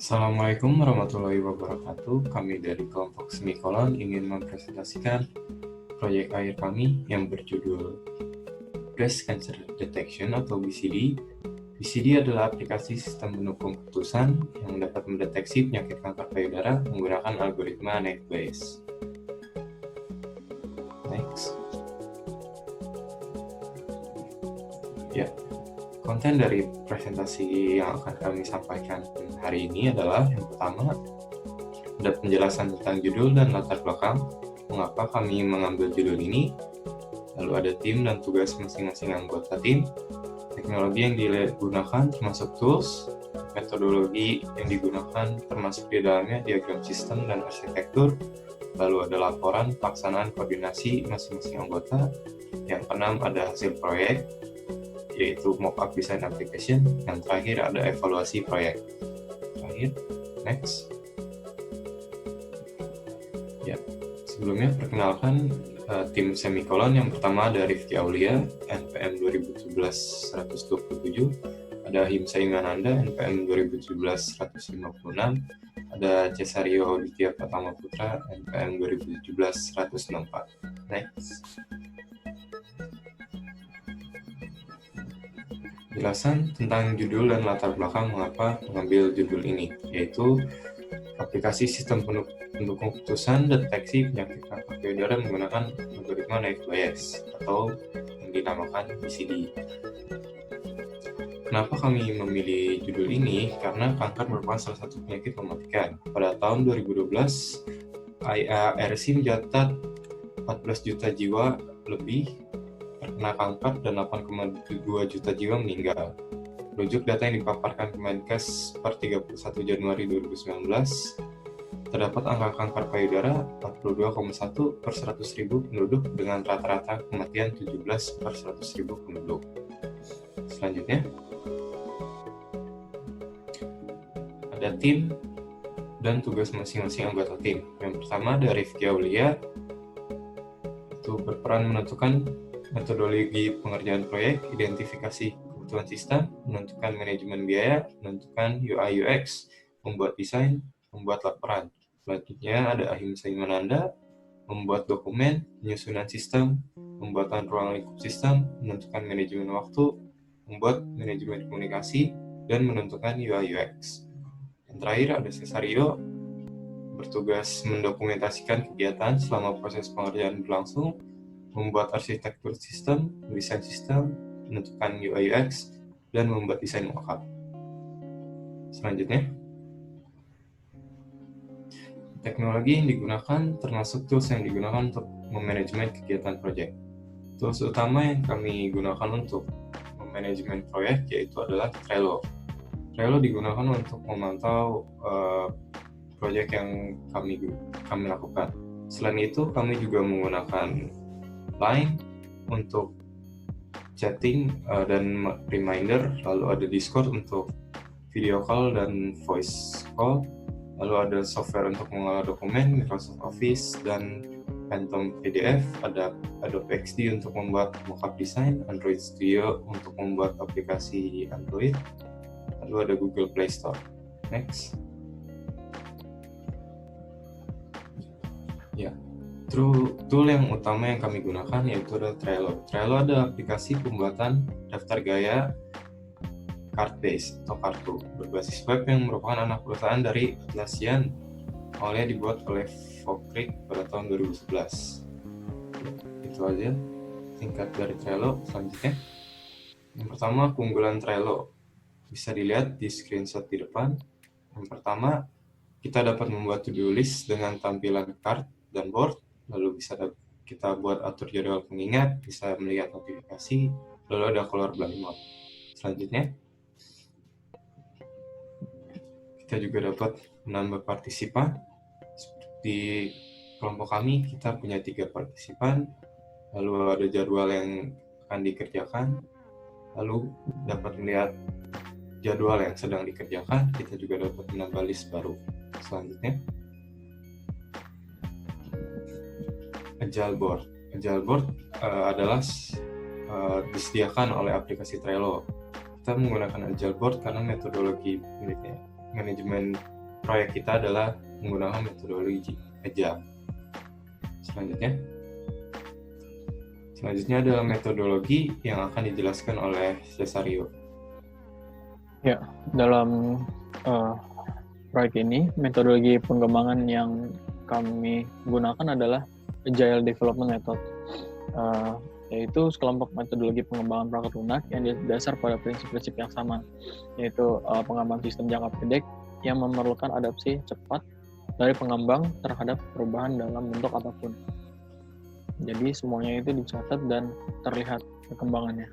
Assalamualaikum warahmatullahi wabarakatuh. Kami dari kelompok Semikolon ingin mempresentasikan proyek akhir kami yang berjudul Breast Cancer Detection atau BCD. BCD adalah aplikasi sistem pendukung keputusan yang dapat mendeteksi penyakit kanker payudara menggunakan algoritma Naive Bayes. Next. Ya. Konten dari presentasi yang akan kami sampaikan hari ini adalah yang pertama, ada penjelasan tentang judul dan latar belakang, mengapa kami mengambil judul ini, lalu ada tim dan tugas masing-masing anggota tim, teknologi yang digunakan termasuk tools, metodologi yang digunakan termasuk di dalamnya diagram sistem dan arsitektur, lalu ada laporan pelaksanaan koordinasi masing-masing anggota, yang keenam ada hasil proyek, yaitu mock-up design application, yang terakhir ada evaluasi proyek. Terakhir, next. Ya, sebelumnya perkenalkan tim Semikolon. Yang pertama ada Rifki Aulia, NPM 2017-127, ada Himsa Imananda, NPM 2017-156, ada Cesario Ditya Pratama Putra, NPM 2017-164. Next. Penjelasan tentang judul dan latar belakang mengapa mengambil judul ini, yaitu aplikasi sistem pendukung keputusan deteksi penyakit kanker payudara menggunakan algoritma Naive Bayes atau yang dinamakan BCD. Kenapa kami memilih judul ini? Karena kanker merupakan salah satu penyakit mematikan. Pada tahun 2012, IARC mencatat 14 juta jiwa lebih terkena kanker dan 8,2 juta jiwa meninggal. Rujuk data yang dipaparkan Kemenkes per 31 Januari 2019, terdapat angka kanker payudara 42,1 per 100.000 penduduk dengan rata-rata kematian 17 per 100.000 penduduk. Selanjutnya, ada tim dan tugas masing-masing anggota tim. Yang pertama dari Rifki Aulia, itu berperan menentukan metodologi pengerjaan proyek, identifikasi kebutuhan sistem, menentukan manajemen biaya, menentukan UI UX, membuat desain, membuat laporan. Selanjutnya ada Ahimsa Imananda, membuat dokumen, penyusunan sistem, pembuatan ruang lingkup sistem, menentukan manajemen waktu, membuat manajemen komunikasi, dan menentukan UI UX. Yang terakhir ada Cesario, bertugas mendokumentasikan kegiatan selama proses pengerjaan berlangsung, membuat arsitektur sistem, mendesain sistem, menentukan UI UX, dan membuat desain mock-up. Selanjutnya, teknologi yang digunakan termasuk tools yang digunakan untuk memanajemen kegiatan proyek. Tools utama yang kami gunakan untuk memanajemen proyek yaitu adalah Trello. Trello digunakan untuk memantau proyek yang kami lakukan. Selain itu, kami juga menggunakan Line untuk chatting dan reminder, lalu ada Discord untuk video call dan voice call, lalu ada software untuk mengolah dokumen, Microsoft Office dan Phantom PDF, ada Adobe XD untuk membuat mockup design, Android Studio untuk membuat aplikasi Android, lalu ada Google Play Store. Next. Ya. Tool yang utama yang kami gunakan yaitu adalah Trello. Trello adalah aplikasi pembuatan daftar gaya card-based atau kartu berbasis web yang merupakan anak perusahaan dari Atlassian, awalnya dibuat oleh Vokrik pada tahun 2011. Itu aja singkat dari Trello. Selanjutnya, yang pertama keunggulan Trello bisa dilihat di screenshot di depan. Yang pertama, kita dapat membuat to-do list dengan tampilan card dan board. Lalu bisa kita buat atur jadwal pengingat, bisa melihat notifikasi, lalu ada color blind mode. Selanjutnya, kita juga dapat menambah partisipan. Di kelompok kami, kita punya 3 partisipan, lalu ada jadwal yang akan dikerjakan, lalu dapat melihat jadwal yang sedang dikerjakan, kita juga dapat menambah list baru. Selanjutnya, Agile Board. Agile Board adalah disediakan oleh aplikasi Trello. Kita menggunakan Agile Board karena metodologi miliknya manajemen proyek kita adalah menggunakan metodologi Agile. Selanjutnya adalah metodologi yang akan dijelaskan oleh Cesario. Ya, dalam proyek ini, metodologi pengembangan yang kami gunakan adalah Agile Development Method, yaitu sekelompok metodologi pengembangan perangkat lunak yang dasar pada prinsip-prinsip yang sama, yaitu pengembangan sistem jangka pendek yang memerlukan adaptasi cepat dari pengembang terhadap perubahan dalam bentuk apapun. Jadi semuanya itu dicatat dan terlihat perkembangannya.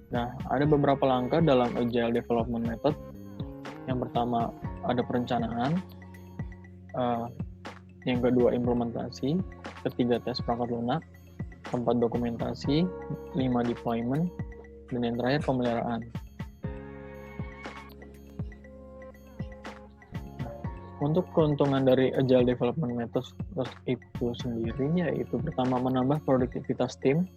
Nah, ada beberapa langkah dalam Agile Development Method. Yang pertama ada perencanaan, yang kedua implementasi, ketiga tes perangkat lunak, keempat dokumentasi, 5 deployment, dan yang terakhir pemeliharaan. Untuk keuntungan dari Agile Development Method itu sendiri, yaitu pertama menambah produktivitas tim,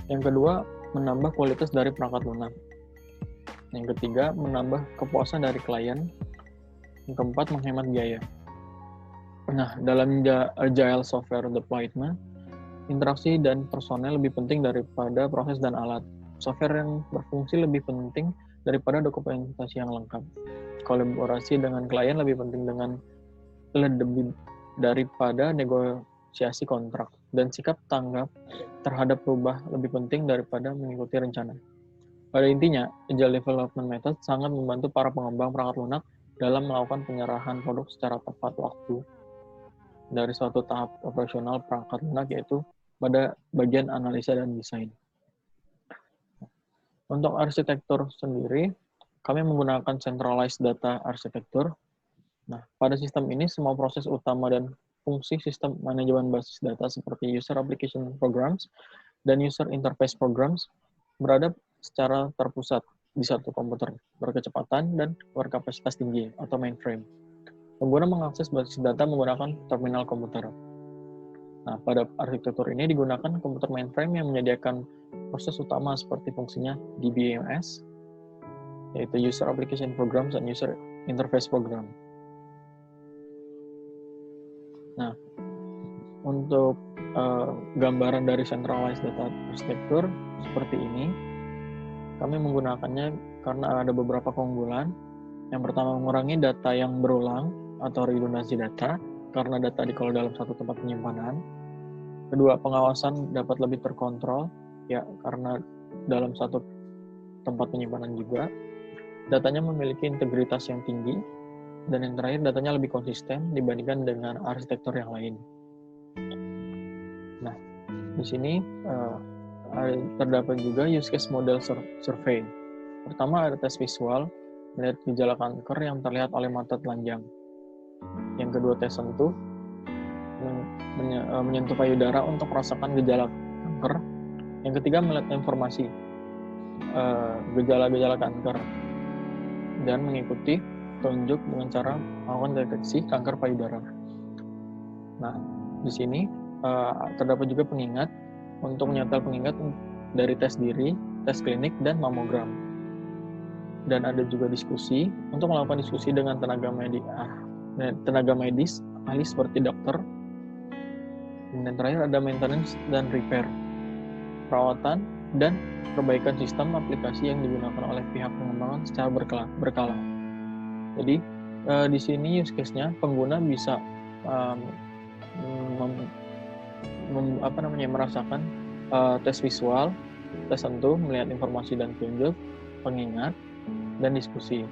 yang kedua menambah kualitas dari perangkat lunak, yang ketiga menambah kepuasan dari klien, yang keempat menghemat biaya. Nah, dalam Agile Software Deployment, interaksi dan personel lebih penting daripada proses dan alat. Software yang berfungsi lebih penting daripada dokumentasi yang lengkap. Kolaborasi dengan klien lebih penting daripada negosiasi kontrak, dan sikap tanggap terhadap perubahan lebih penting daripada mengikuti rencana. Pada intinya, Agile Development Method sangat membantu para pengembang perangkat lunak dalam melakukan penyerahan produk secara tepat waktu dari suatu tahap operasional perangkat lunak, yaitu pada bagian analisa dan desain. Untuk arsitektur sendiri, kami menggunakan centralized data arsitektur. Nah, pada sistem ini semua proses utama dan fungsi sistem manajemen basis data seperti user application programs dan user interface programs berada secara terpusat di satu komputer berkecepatan dan berkapasitas tinggi atau mainframe. Pengguna mengakses basis data menggunakan terminal komputer. Nah, pada arsitektur ini digunakan komputer mainframe yang menyediakan proses utama seperti fungsinya DBMS, yaitu User Application Programs dan User Interface Program. Nah, untuk gambaran dari Centralized Data Architecture seperti ini, kami menggunakannya karena ada beberapa keunggulan. Yang pertama, mengurangi data yang berulang atau redundansi data, karena data dikelola dalam satu tempat penyimpanan. Kedua, pengawasan dapat lebih terkontrol, ya karena dalam satu tempat penyimpanan juga. Datanya memiliki integritas yang tinggi, dan yang terakhir datanya lebih konsisten dibandingkan dengan arsitektur yang lain. Nah, di sini terdapat juga use case model survey. Pertama ada tes visual, melihat gejala kanker yang terlihat oleh mata telanjang. Yang kedua tes sentuh, menyentuh payudara untuk merasakan gejala kanker. Yang ketiga melihat informasi gejala-gejala kanker dan mengikuti petunjuk dengan cara melakukan deteksi kanker payudara. Nah, di sini terdapat juga pengingat untuk menyetel pengingat dari tes diri, tes klinik, dan mamogram. Dan ada juga diskusi untuk melakukan diskusi dengan tenaga medis, ahli seperti dokter. Dan terakhir ada maintenance dan repair, perawatan dan perbaikan sistem aplikasi yang digunakan oleh pihak pengembangan secara berkala. Jadi di sini use case-nya pengguna bisa merasakan tes visual, tes sentuh, melihat informasi dan tunjuk, pengingat, dan diskusi.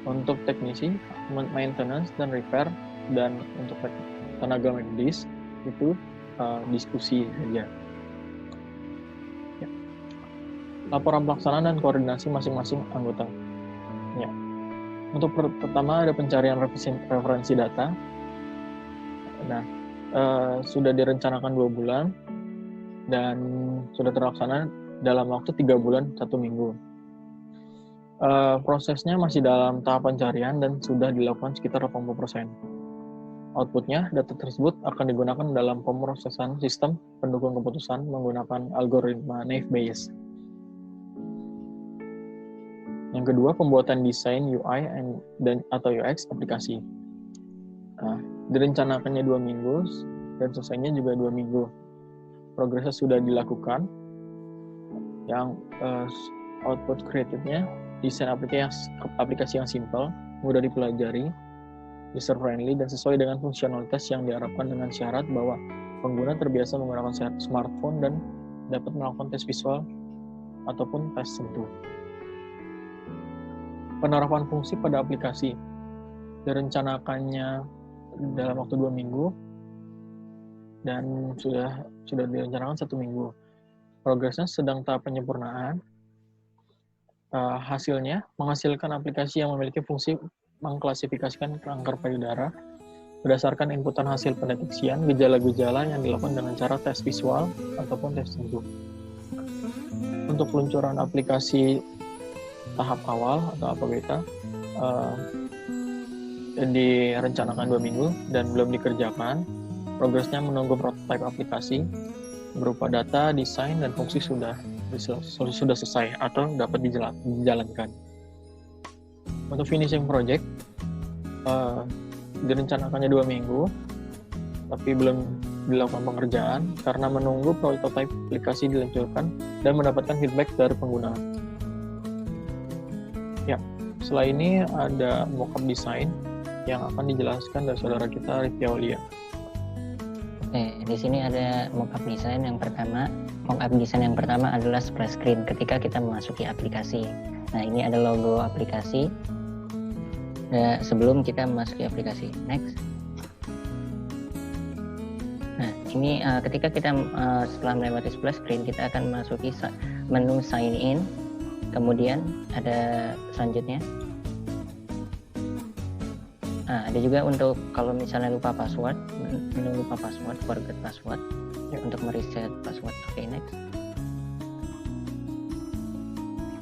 Untuk teknisi, maintenance dan repair, dan untuk tenaga medis itu diskusi saja. Ya. Laporan pelaksanaan dan koordinasi masing-masing anggota. Ya. Untuk pertama ada pencarian referensi data. Nah, sudah direncanakan 2 bulan dan sudah terlaksana dalam waktu 3 bulan 1 minggu. Prosesnya masih dalam tahap pencarian dan sudah dilakukan sekitar 80%. Outputnya, data tersebut akan digunakan dalam pemrosesan sistem pendukung keputusan menggunakan algoritma naive Bayes. Yang Yang kedua, pembuatan desain UI atau UX aplikasi. Nah, direncanakannya 2 minggu dan selesainya juga 2 minggu. Progresnya sudah dilakukan. Yang output kreatifnya desain aplikasi yang simple, mudah dipelajari, user friendly, dan sesuai dengan fungsionalitas yang diharapkan dengan syarat bahwa pengguna terbiasa menggunakan smartphone dan dapat melakukan tes visual ataupun tes sentuh. Penerapan fungsi pada aplikasi direncanakannya dalam waktu 2 minggu dan sudah direncanakan 1 minggu. Progresnya sedang tahap penyempurnaan. Hasilnya menghasilkan aplikasi yang memiliki fungsi mengklasifikasikan kanker payudara berdasarkan inputan hasil pendeteksian gejala-gejala yang dilakukan dengan cara tes visual ataupun tes sentuh. Untuk peluncuran aplikasi tahap awal atau alpha beta direncanakan 2 minggu dan belum dikerjakan. Progresnya menunggu prototipe aplikasi berupa data, desain, dan fungsi sudah selesai atau dapat dijalankan. Untuk finishing project direncanakannya 2 minggu tapi belum dilakukan pengerjaan karena menunggu prototipe aplikasi diluncurkan dan mendapatkan feedback dari pengguna. Ya, setelah ini ada mockup design yang akan dijelaskan dari saudara kita Rifki Aulia. Oke, di sini ada mockup design yang pertama. Mockup design yang pertama adalah splash screen ketika kita memasuki aplikasi. Nah, ini ada logo aplikasi sebelum kita memasuki aplikasi. Next. Nah, ini ketika kita setelah melewati splash screen, kita akan memasuki menu sign in. Kemudian ada selanjutnya. Nah, ada juga untuk kalau misalnya lupa password, forget password, ya, untuk mereset password. Oke, next.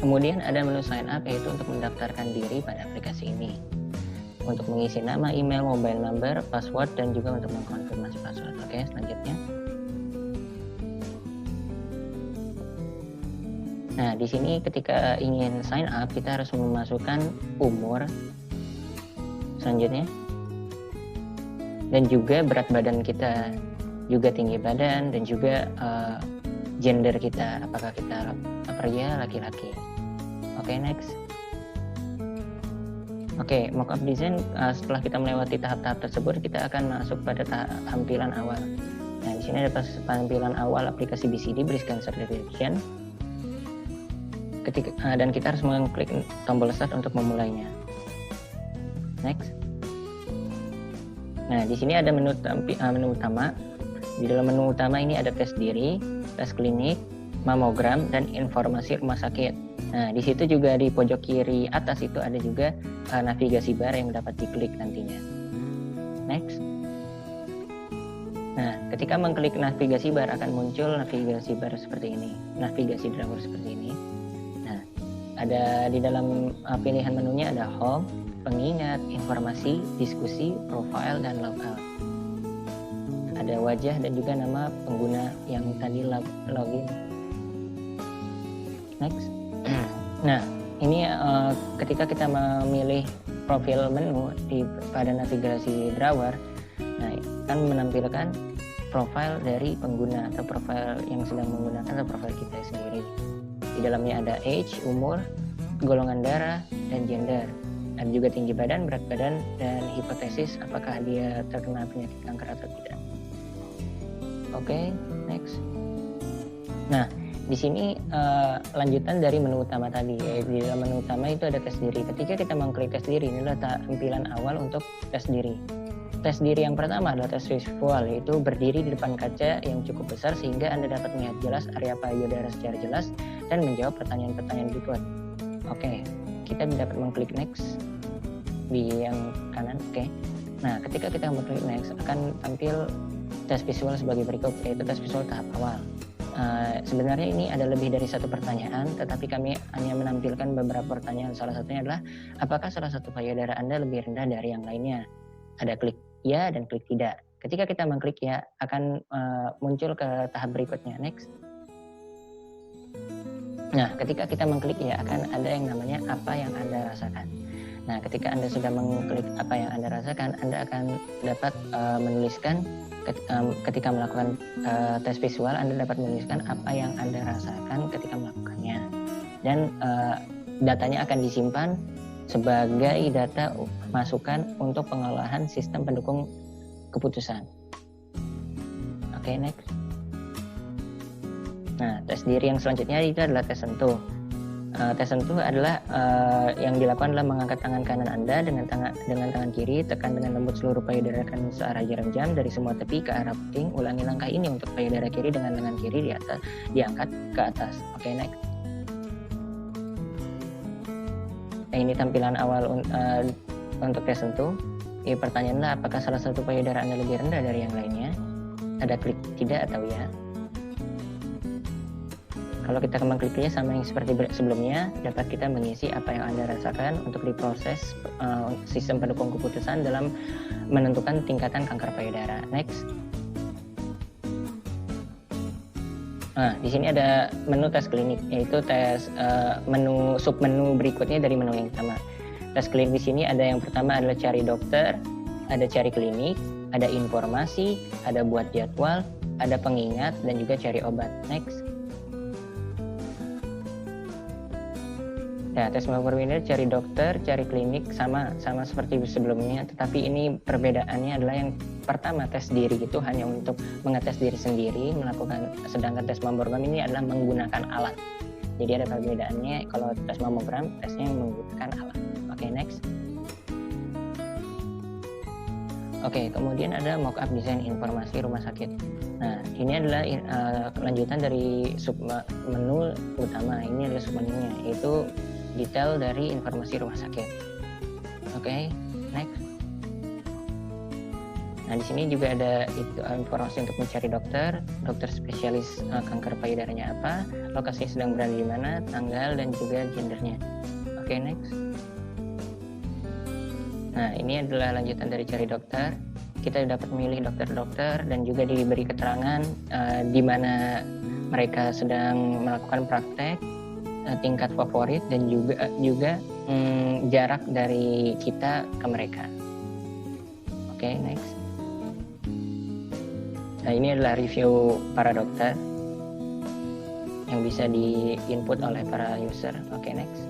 Kemudian ada menu sign up, yaitu untuk mendaftarkan diri pada aplikasi ini. Untuk mengisi nama, email, mobile number, password, dan juga untuk mengkonfirmasi password. Oke, selanjutnya. Nah, di sini ketika ingin sign up, kita harus memasukkan umur, selanjutnya, dan juga berat badan kita, juga tinggi badan, dan juga gender kita, apakah kita pria, laki-laki. Oke, next. Oke, mockup design, setelah kita melewati tahap-tahap tersebut, kita akan masuk pada tampilan awal. Nah, di sini ada tampilan awal aplikasi BCD, Breast Cancer Detection. Dan kita harus mengklik tombol start untuk memulainya. Next. Nah, di sini ada menu utama. Di dalam menu utama ini ada tes diri, tes klinik, mamogram, dan informasi rumah sakit. Nah, di situ juga di pojok kiri atas itu ada juga navigasi bar yang dapat diklik nantinya. Next. Nah, ketika mengklik navigasi bar akan muncul navigasi bar seperti ini, navigasi drawer seperti ini. Nah, ada di dalam pilihan menunya ada home, pengingat, informasi, diskusi, profile, dan logout. Ada wajah dan juga nama pengguna yang tadi login. Next. Nah, ini ketika kita memilih profil menu pada navigasi drawer, nah akan menampilkan profil dari pengguna atau profil yang sedang menggunakan atau profil kita sendiri. Di dalamnya ada age, umur, golongan darah, dan gender. Ada juga tinggi badan, berat badan, dan hipotesis apakah dia terkena penyakit kanker atau tidak. Oke, next. Nah, di sini lanjutan dari menu utama tadi. Di dalam menu utama itu ada tes diri. Ketika kita mengklik tes diri, ini adalah tampilan awal untuk tes diri. Tes diri yang pertama adalah tes visual, yaitu berdiri di depan kaca yang cukup besar sehingga Anda dapat melihat jelas area payudara secara jelas dan menjawab pertanyaan-pertanyaan berikut. Oke, kita dapat mengklik next di yang kanan. Oke. Nah, ketika kita mengklik next akan tampil tes visual sebagai berikut, yaitu tes visual tahap awal. Sebenarnya ini ada lebih dari satu pertanyaan, tetapi kami hanya menampilkan beberapa pertanyaan. Salah satunya adalah, apakah salah satu payudara Anda lebih rendah dari yang lainnya? Ada klik ya dan klik tidak. Ketika kita mengklik ya, akan muncul ke tahap berikutnya. Next. Nah, ketika kita mengklik ya akan ada yang namanya apa yang Anda rasakan. Nah, ketika Anda sudah mengklik apa yang Anda rasakan, Anda akan dapat menuliskan ketika melakukan tes visual, Anda dapat menuliskan apa yang Anda rasakan ketika melakukannya. Dan datanya akan disimpan sebagai data masukan untuk pengolahan sistem pendukung keputusan. Oke, next. Nah, tes diri yang selanjutnya itu adalah tes sentuh. Tes sentuh adalah yang dilakukan adalah mengangkat tangan kanan Anda dengan tangan kiri, tekan dengan lembut seluruh payudara kanan searah jarum jam dari semua tepi ke arah puting. Ulangi langkah ini untuk payudara kiri dengan lengan kiri di atas, diangkat ke atas. Oke, next. Nah, ini tampilan awal untuk tes sentuh. Pertanyaannya, apakah salah satu payudara Anda lebih rendah dari yang lainnya? Ada klik tidak atau ya? Kalau kita mengkliknya sama yang seperti sebelumnya, dapat kita mengisi apa yang Anda rasakan untuk diproses sistem pendukung keputusan dalam menentukan tingkatan kanker payudara. Next. Nah, di sini ada menu tes klinik, yaitu tes submenu berikutnya dari menu yang sama. Tes klinik di sini ada yang pertama adalah cari dokter, ada cari klinik, ada informasi, ada buat jadwal, ada pengingat, dan juga cari obat. Next. Ya, tes mampu berpindah, cari dokter, cari klinik sama seperti sebelumnya, tetapi ini perbedaannya adalah yang pertama tes diri itu hanya untuk mengetes diri sendiri melakukan, sedangkan tes mammogram ini adalah menggunakan alat. Jadi ada perbedaannya, kalau tes mammogram tesnya menggunakan alat. Oke, next. Oke, kemudian ada mockup desain informasi rumah sakit. Nah, ini adalah kelanjutan dari submenu utama. Ini adalah submenunya, yaitu detail dari informasi rumah sakit. Oke, next. Nah, di sini juga ada informasi untuk mencari dokter spesialis kanker payudaranya apa, lokasinya sedang berada di mana, tanggal, dan juga gendernya. Oke, next. Nah, ini adalah lanjutan dari cari dokter. Kita dapat memilih dokter-dokter dan juga diberi keterangan di mana mereka sedang melakukan praktek, tingkat favorit, dan juga jarak dari kita ke mereka. Oke, next. Nah, ini adalah review para dokter yang bisa di-input oleh para user. Oke, next.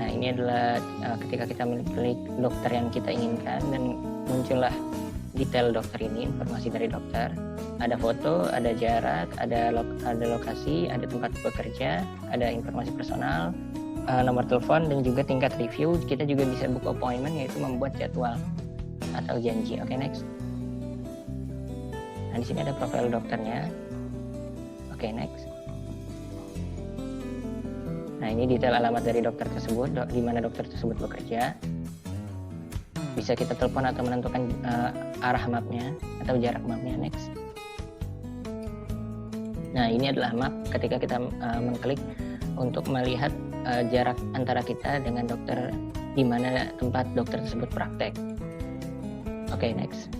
Nah, ini adalah ketika kita mengklik dokter yang kita inginkan dan muncullah detail dokter ini, informasi dari dokter. Ada foto, ada jarak, ada lokasi, ada tempat bekerja, ada informasi personal, nomor telepon, dan juga tingkat review. Kita juga bisa book appointment, yaitu membuat jadwal atau janji. Oke, next. Nah, di sini ada profil dokternya. Oke, next. Nah, ini detail alamat dari dokter tersebut, di mana dokter tersebut bekerja. Bisa kita telepon atau menentukan arah mapnya atau jarak mapnya. Next. Nah, ini adalah map ketika kita mengklik untuk melihat jarak antara kita dengan dokter di mana tempat dokter tersebut praktek. Oke, next.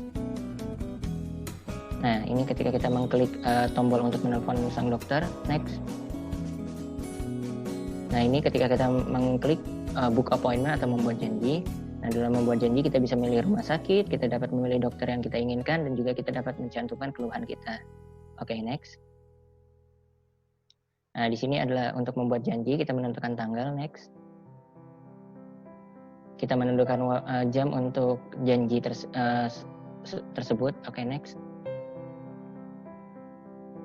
Nah, ini ketika kita mengklik tombol untuk menelpon sang dokter. Next. Nah, ini ketika kita mengklik book appointment atau membuat janji. Nah, dalam membuat janji kita bisa memilih rumah sakit, kita dapat memilih dokter yang kita inginkan, dan juga kita dapat mencantumkan keluhan kita. Oke, next. Nah, di sini adalah untuk membuat janji, kita menentukan tanggal. Next. Kita menentukan jam untuk janji tersebut. Oke, next.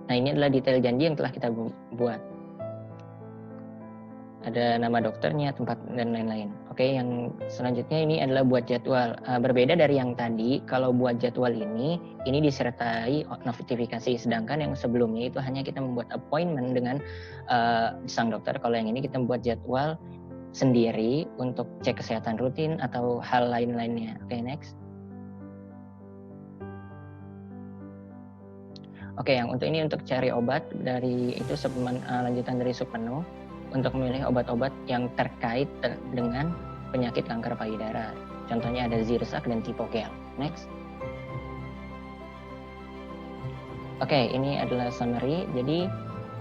Nah, ini adalah detail janji yang telah kita buat. Ada nama dokternya, tempat, dan lain-lain. Oke, yang selanjutnya ini adalah buat jadwal. Berbeda dari yang tadi, kalau buat jadwal ini disertai notifikasi. Sedangkan yang sebelumnya itu hanya kita membuat appointment dengan sang dokter. Kalau yang ini kita membuat jadwal sendiri untuk cek kesehatan rutin atau hal lain-lainnya. Oke, next. Oke, yang untuk ini untuk cari obat dari itu lanjutan dari submenu. Untuk memilih obat-obat yang terkait dengan penyakit kanker payudara. Contohnya ada Zirsak dan Tipogel. Next. Oke, ini adalah summary. Jadi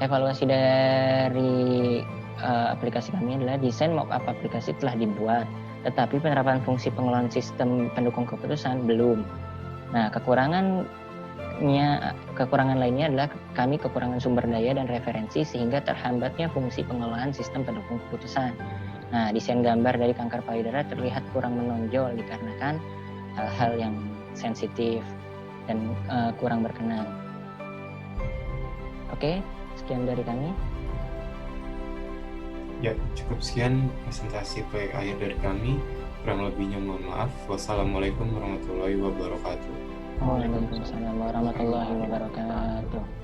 evaluasi dari aplikasi kami adalah desain mockup aplikasi telah dibuat, tetapi penerapan fungsi pengelolaan sistem pendukung keputusan belum. Nah, kekurangan lainnya adalah kami kekurangan sumber daya dan referensi sehingga terhambatnya fungsi pengelolaan sistem pendukung keputusan. Nah, desain gambar dari kanker payudara terlihat kurang menonjol dikarenakan hal-hal yang sensitif dan kurang berkenan. Oke, sekian dari kami. Ya, cukup sekian presentasi proyek akhir dari kami. Kurang lebihnya mohon maaf. Wassalamualaikum warahmatullahi wabarakatuh. Waalaikumsalam warahmatullahi wabarakatuh.